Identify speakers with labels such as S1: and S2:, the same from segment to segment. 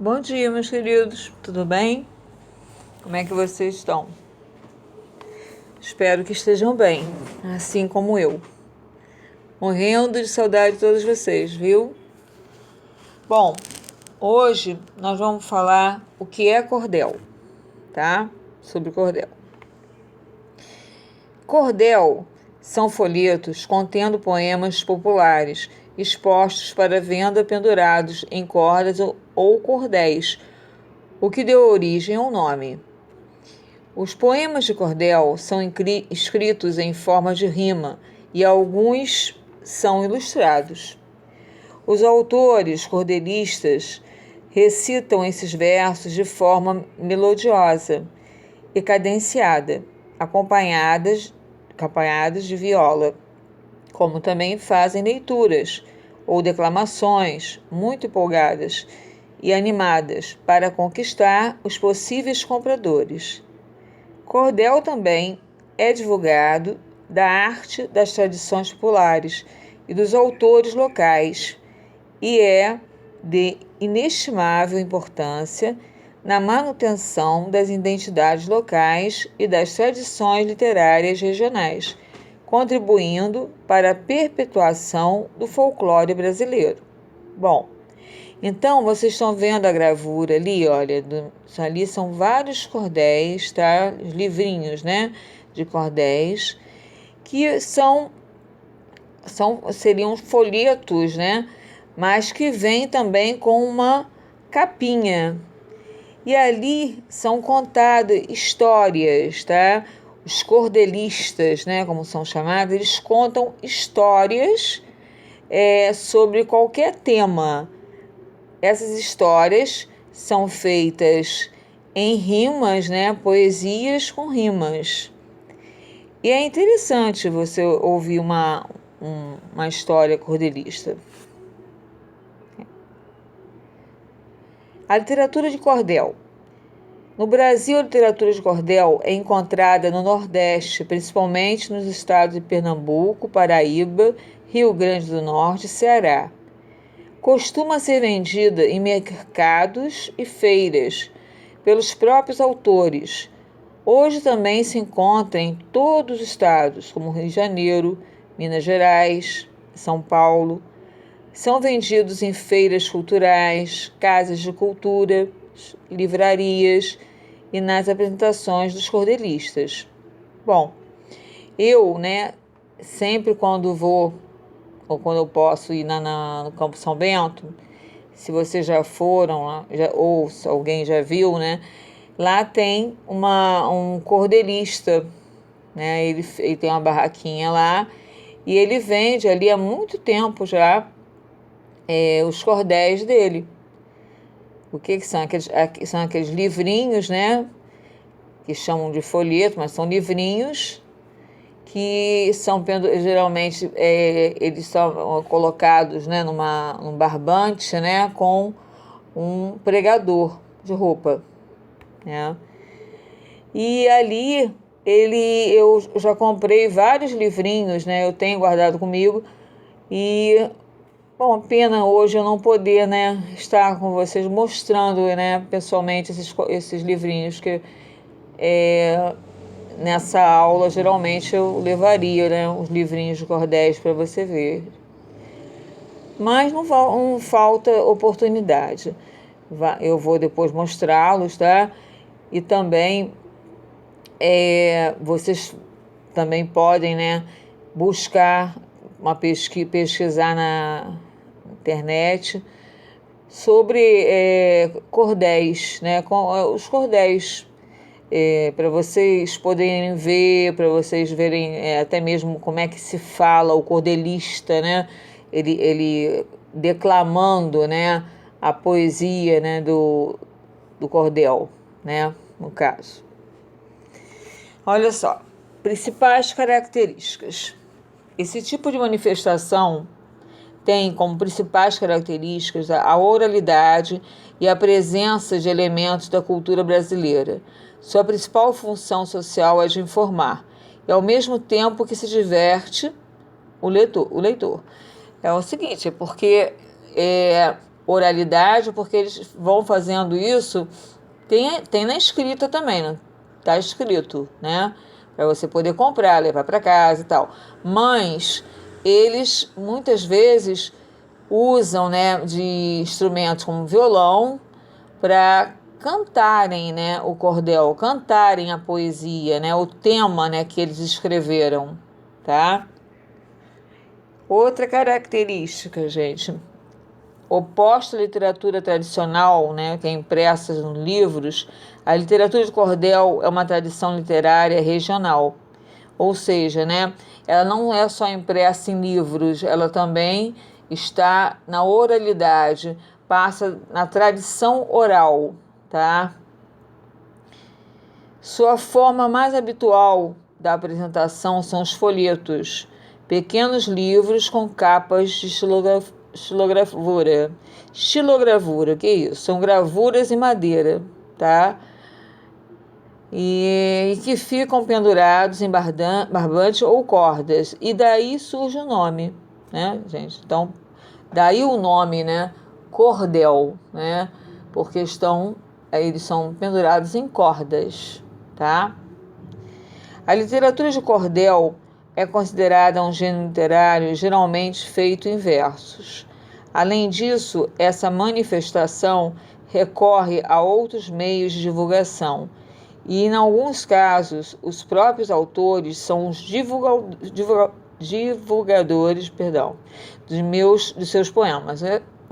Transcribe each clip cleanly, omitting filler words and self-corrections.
S1: Bom dia, meus queridos. Tudo bem? Como é que vocês estão? Espero que estejam bem, assim como eu. Morrendo de saudade de todos vocês, viu? Bom, hoje nós vamos falar o que é cordel, tá? Sobre cordel. Cordel são folhetos contendo poemas populares expostos para venda pendurados em cordas ou cordéis, o que deu origem ao nome. Os poemas de cordel são escritos em forma de rima e alguns são ilustrados. Os autores cordelistas recitam esses versos de forma melodiosa e cadenciada, acompanhadas de viola, como também fazem leituras ou declamações muito empolgadas e animadas para conquistar os possíveis compradores. Cordel também é divulgado da arte das tradições populares e dos autores locais e é de inestimável importância na manutenção das identidades locais e das tradições literárias regionais, contribuindo para a perpetuação do folclore brasileiro. Bom, então, vocês estão vendo a gravura ali, olha, ali são vários cordéis, tá? Os livrinhos, né, de cordéis, que seriam folhetos, né, mas que vêm também com uma capinha. E ali são contadas histórias, tá? Os cordelistas, né, como são chamados, eles contam histórias sobre qualquer tema. Essas histórias são feitas em rimas, né? Poesias com rimas. E é interessante você ouvir uma história cordelista. A literatura de cordel. No Brasil, a literatura de cordel é encontrada no Nordeste, principalmente nos estados de Pernambuco, Paraíba, Rio Grande do Norte e Ceará. Costuma ser vendida em mercados e feiras pelos próprios autores. Hoje também se encontra em todos os estados, como Rio de Janeiro, Minas Gerais, São Paulo. São vendidos em feiras culturais, casas de cultura, livrarias e nas apresentações dos cordelistas. Bom, eu, sempre quando vou ou quando eu posso ir no Campo São Bento, se vocês já foram lá, ou se alguém já viu, né? Lá tem um cordelista, né? Ele tem uma barraquinha lá e ele vende ali há muito tempo já os cordéis dele. O que são? São aqueles livrinhos, né? Que chamam de folheto, mas são livrinhos que são geralmente eles são colocados, né, num barbante, né, com um pregador de roupa, né? E ali eu já comprei vários livrinhos, né? Eu tenho guardado comigo e bom, pena hoje eu não poder, né, estar com vocês mostrando, né, pessoalmente esses livrinhos que nessa aula, geralmente, eu levaria, né, os livrinhos de cordéis para você ver. Mas não falta oportunidade. Eu vou depois mostrá-los, tá? E também vocês também podem, né, buscar pesquisar na internet sobre cordéis, né? Os cordéis para vocês poderem ver, para vocês verem até mesmo como é que se fala o cordelista, né? Ele declamando, né, a poesia, né, do cordel, né, no caso. Olha só, principais características. Esse tipo de manifestação tem como principais características a oralidade e a presença de elementos da cultura brasileira. Sua principal função social é de informar, e ao mesmo tempo que se diverte o leitor. É o seguinte, porque oralidade, porque eles vão fazendo isso, tem na escrita também, né? Tá escrito, né? Para você poder comprar, levar para casa e tal. Mas eles muitas vezes usam, né, de instrumentos como violão para cantarem, né, o cordel, cantarem a poesia, né, o tema, né, que eles escreveram, tá? Outra característica, gente, oposta à literatura tradicional, né, que é impressa nos livros, a literatura de cordel é uma tradição literária regional. Ou seja, né, ela não é só impressa em livros, ela também está na oralidade, passa na tradição oral, tá? Sua forma mais habitual da apresentação são os folhetos, pequenos livros com capas de estilogravura. Estilogravura, que é isso? São gravuras em madeira, tá? E que ficam pendurados em barbante ou cordas. E daí surge o nome, né, gente? Então, daí o nome, né? Cordel, né? Porque eles são pendurados em cordas, tá? A literatura de cordel é considerada um gênero literário geralmente feito em versos. Além disso, essa manifestação recorre a outros meios de divulgação e, em alguns casos, os próprios autores são os divulgadores, dos seus poemas.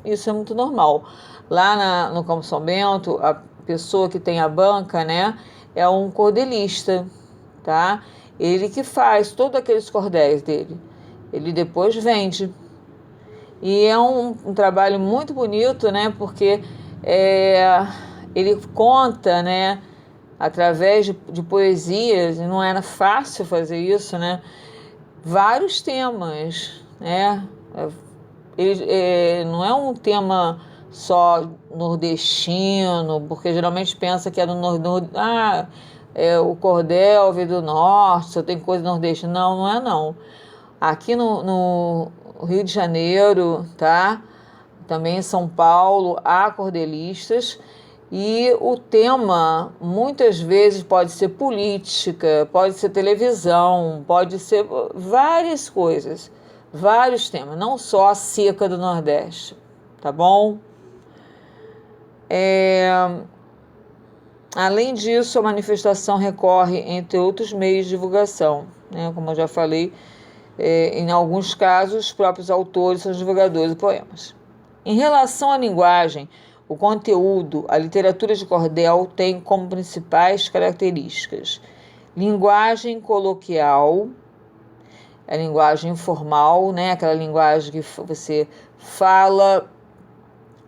S1: Isso é muito normal. Lá no Campo São Bento, a pessoa que tem a banca, né, é um cordelista, tá? Ele que faz todos aqueles cordéis dele. Ele depois vende. E é um trabalho muito bonito, né? Porque ele conta, né, através de poesias, e não era fácil fazer isso, né? Vários temas, né? Ele não é um tema só nordestino, porque geralmente pensa que é do Nordeste. O cordel veio do norte, só tem coisa nordestina. Não, não é não. Aqui no Rio de Janeiro, tá? Também em São Paulo, há cordelistas. E o tema, muitas vezes, pode ser política, pode ser televisão, pode ser várias coisas, vários temas, não só a seca do Nordeste, tá bom? Além disso, a manifestação recorre, entre outros meios de divulgação, né? Como eu já falei, em alguns casos, os próprios autores são os divulgadores de poemas. Em relação à linguagem, o conteúdo, a literatura de cordel tem como principais características: linguagem coloquial, a linguagem informal, né? Aquela linguagem que você fala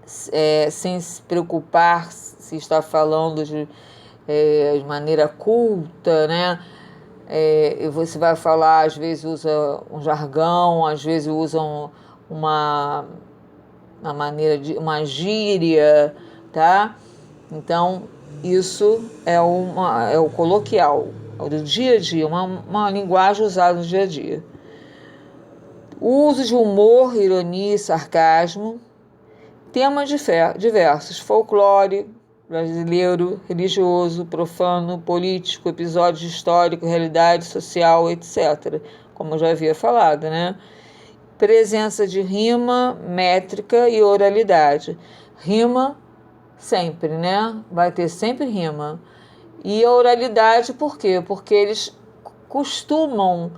S1: sem se preocupar se está falando de maneira culta, né? E você vai falar, às vezes usa um jargão, às vezes usa uma maneira de uma gíria, tá? Então, isso é o coloquial, é o do dia a dia, uma linguagem usada no dia a dia. O uso de humor, ironia e sarcasmo, temas diversos, folclore brasileiro, religioso, profano, político, episódio histórico, realidade social, etc. Como eu já havia falado, né? Presença de rima, métrica e oralidade. Rima sempre, né? Vai ter sempre rima. E a oralidade, por quê? Porque eles costumam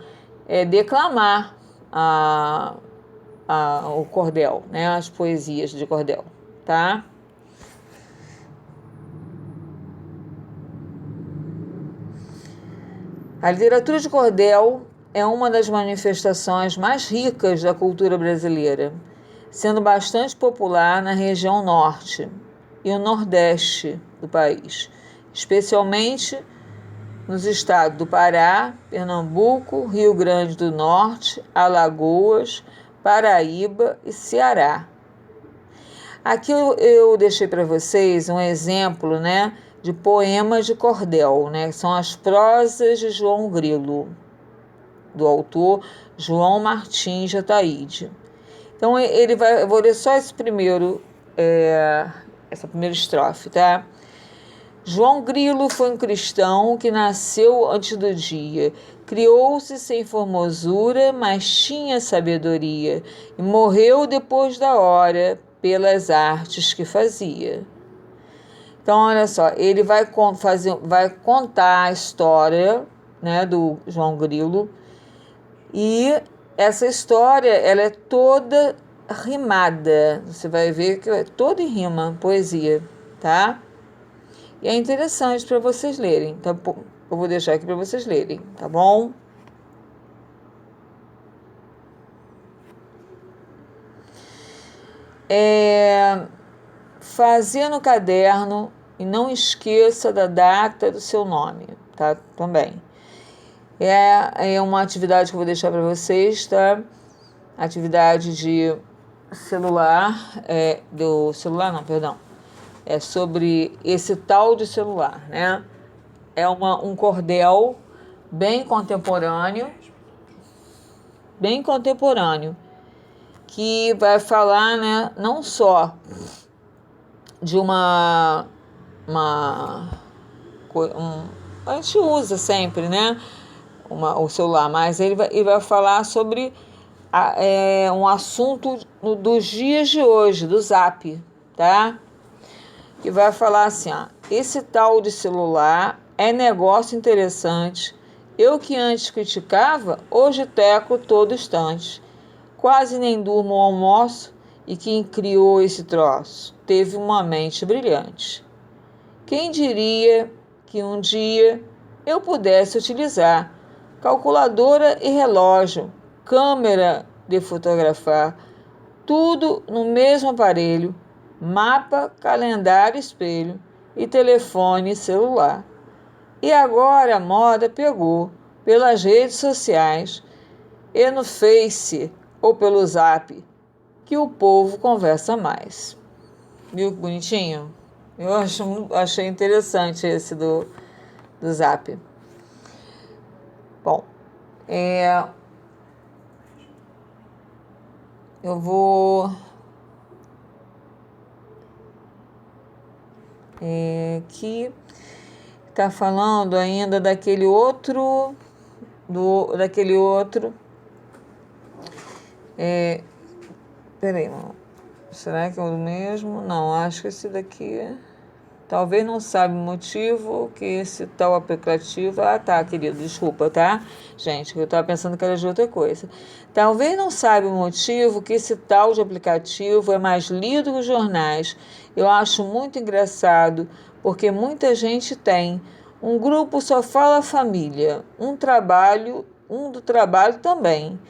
S1: declamar o cordel, né? As poesias de cordel, tá? A literatura de cordel é uma das manifestações mais ricas da cultura brasileira, sendo bastante popular na região norte e o nordeste do país, especialmente nos estados do Pará, Pernambuco, Rio Grande do Norte, Alagoas, Paraíba e Ceará. Aqui eu deixei para vocês um exemplo, né, de poemas de cordel, né, que são as prosas de João Grilo, do autor João Martins de Ataíde. Então, eu vou ler só esse primeiro essa primeira estrofe, tá? João Grilo foi um cristão que nasceu antes do dia. Criou-se sem formosura, mas tinha sabedoria. E morreu depois da hora, pelas artes que fazia. Então, olha só, ele vai contar a história, né, do João Grilo. E essa história, ela é toda rimada. Você vai ver que é toda em rima, poesia, tá? E é interessante para vocês lerem, tá? Eu vou deixar aqui para vocês lerem, tá bom? Fazer no caderno e não esqueça da data do seu nome, tá? Também. É uma atividade que eu vou deixar para vocês, tá? Atividade de celular, do celular não, perdão. É sobre esse tal de celular, né? É um cordel bem contemporâneo, que vai falar, né, não só de a gente usa sempre, né, o celular, mas ele vai falar sobre um assunto dos dias de hoje, do Zap, tá? Que vai falar assim, ó, esse tal de celular é negócio interessante. Eu que antes criticava, hoje teco todo instante. Quase nem durmo ao almoço e quem criou esse troço teve uma mente brilhante. Quem diria que um dia eu pudesse utilizar calculadora e relógio, câmera de fotografar, tudo no mesmo aparelho, mapa, calendário, espelho e telefone celular. E agora a moda pegou pelas redes sociais e no Face ou pelo Zap que o povo conversa mais. Viu que bonitinho? Eu achei interessante esse do Zap. Bom, eu vou que está falando ainda daquele outro, peraí, será que é o mesmo? Não, acho que esse daqui, talvez não sabe o motivo que esse tal aplicativo, tá, querido, desculpa, tá? Gente, eu estava pensando que era de outra coisa. Talvez não sabe o motivo que esse tal de aplicativo é mais lido que os jornais. Eu acho muito engraçado, porque muita gente tem. Um grupo só fala família, um do trabalho também.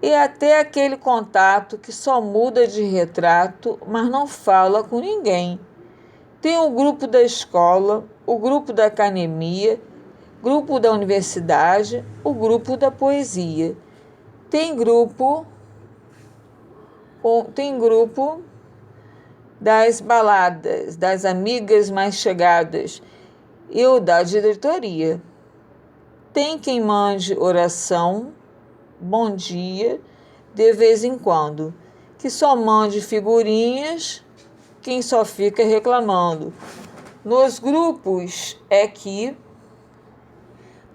S1: E até aquele contato que só muda de retrato, mas não fala com ninguém. Tem o grupo da escola, o grupo da academia, grupo da universidade, o grupo da poesia. Tem grupo das baladas, das amigas mais chegadas e o da diretoria. Tem quem mande oração, bom dia, de vez em quando, que só mande figurinhas, quem só fica reclamando. Nos grupos é que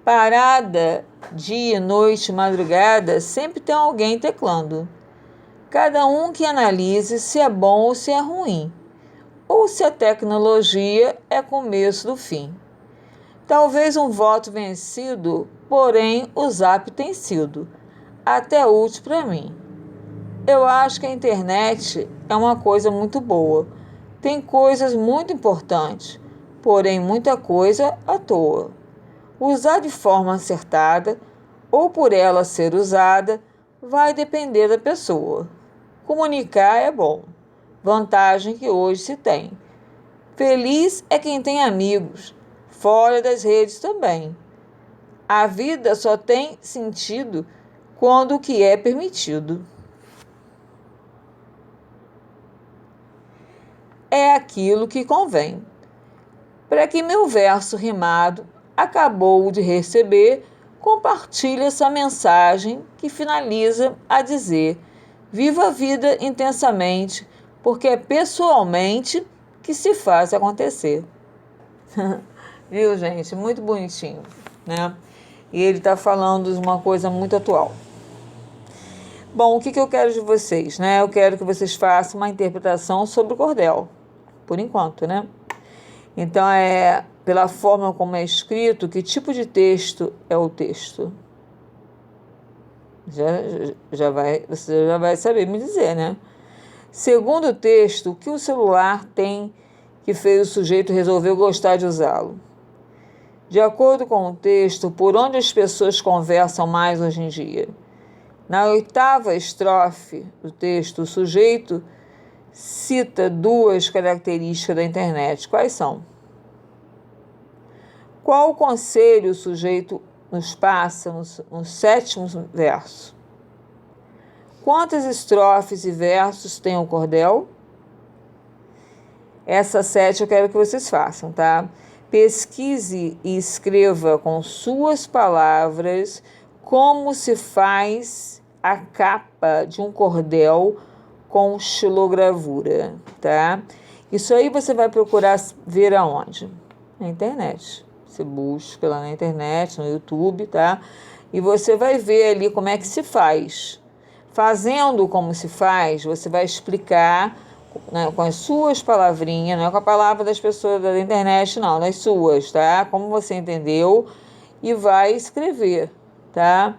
S1: parada, dia, noite, madrugada, sempre tem alguém teclando. Cada um que analise se é bom ou se é ruim, ou se a tecnologia é começo do fim. Talvez um voto vencido, porém o Zap tem sido até útil para mim. Eu acho que a internet é uma coisa muito boa. Tem coisas muito importantes, porém muita coisa à toa. Usar de forma acertada ou por ela ser usada vai depender da pessoa. Comunicar é bom, vantagem que hoje se tem. Feliz é quem tem amigos, fora das redes também. A vida só tem sentido quando o que é permitido é aquilo que convém. Para que meu verso rimado acabou de receber, compartilhe essa mensagem que finaliza a dizer: viva a vida intensamente, porque é pessoalmente que se faz acontecer. Viu, gente? Muito bonitinho, né? E ele está falando de uma coisa muito atual. Bom, o que eu quero de vocês, né? Eu quero que vocês façam uma interpretação sobre o cordel, por enquanto, né? Então, pela forma como é escrito, que tipo de texto é o texto? Você já vai saber me dizer, né? Segundo o texto, o que o celular tem que fez o sujeito resolver gostar de usá-lo? De acordo com o texto, por onde as pessoas conversam mais hoje em dia? Na 8ª estrofe do texto, o sujeito cita 2 características da internet. Quais são? Qual conselho o sujeito nos passa no 7º verso? Quantas estrofes e versos tem o cordel? Essa 7 eu quero que vocês façam, tá? Pesquise e escreva com suas palavras como se faz a capa de um cordel com xilogravura, tá? Isso aí você vai procurar ver aonde? Na internet. Você busca lá na internet, no YouTube, tá? E você vai ver ali como é que se faz. Fazendo como se faz, você vai explicar, né, com as suas palavrinhas, não é com a palavra das pessoas da internet, não, das suas, tá? Como você entendeu, e vai escrever, tá?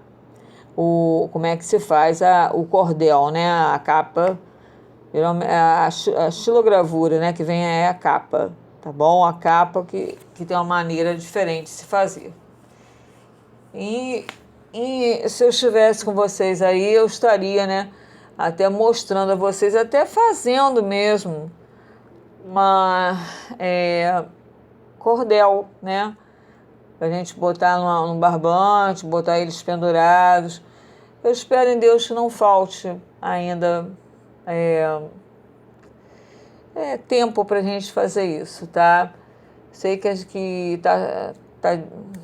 S1: Como é que se faz o cordel, né? A capa, a xilogravura, né? Que vem é a capa, tá bom? A capa que tem uma maneira diferente de se fazer. E se eu estivesse com vocês aí, eu estaria, né? Até mostrando a vocês, até fazendo mesmo uma cordel, né? Pra gente botar num barbante, botar eles pendurados. Eu espero em Deus que não falte ainda tempo pra gente fazer isso, tá? Sei que tá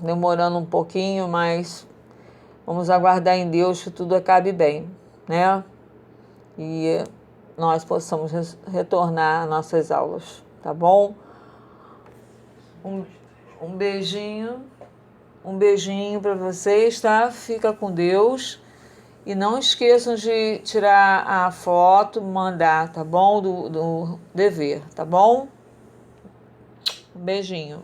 S1: demorando um pouquinho, mas vamos aguardar em Deus que tudo acabe bem, né? E nós possamos retornar às nossas aulas, tá bom? Um beijinho para vocês, tá? Fica com Deus. E não esqueçam de tirar a foto, mandar, tá bom? Do dever, tá bom? Um beijinho.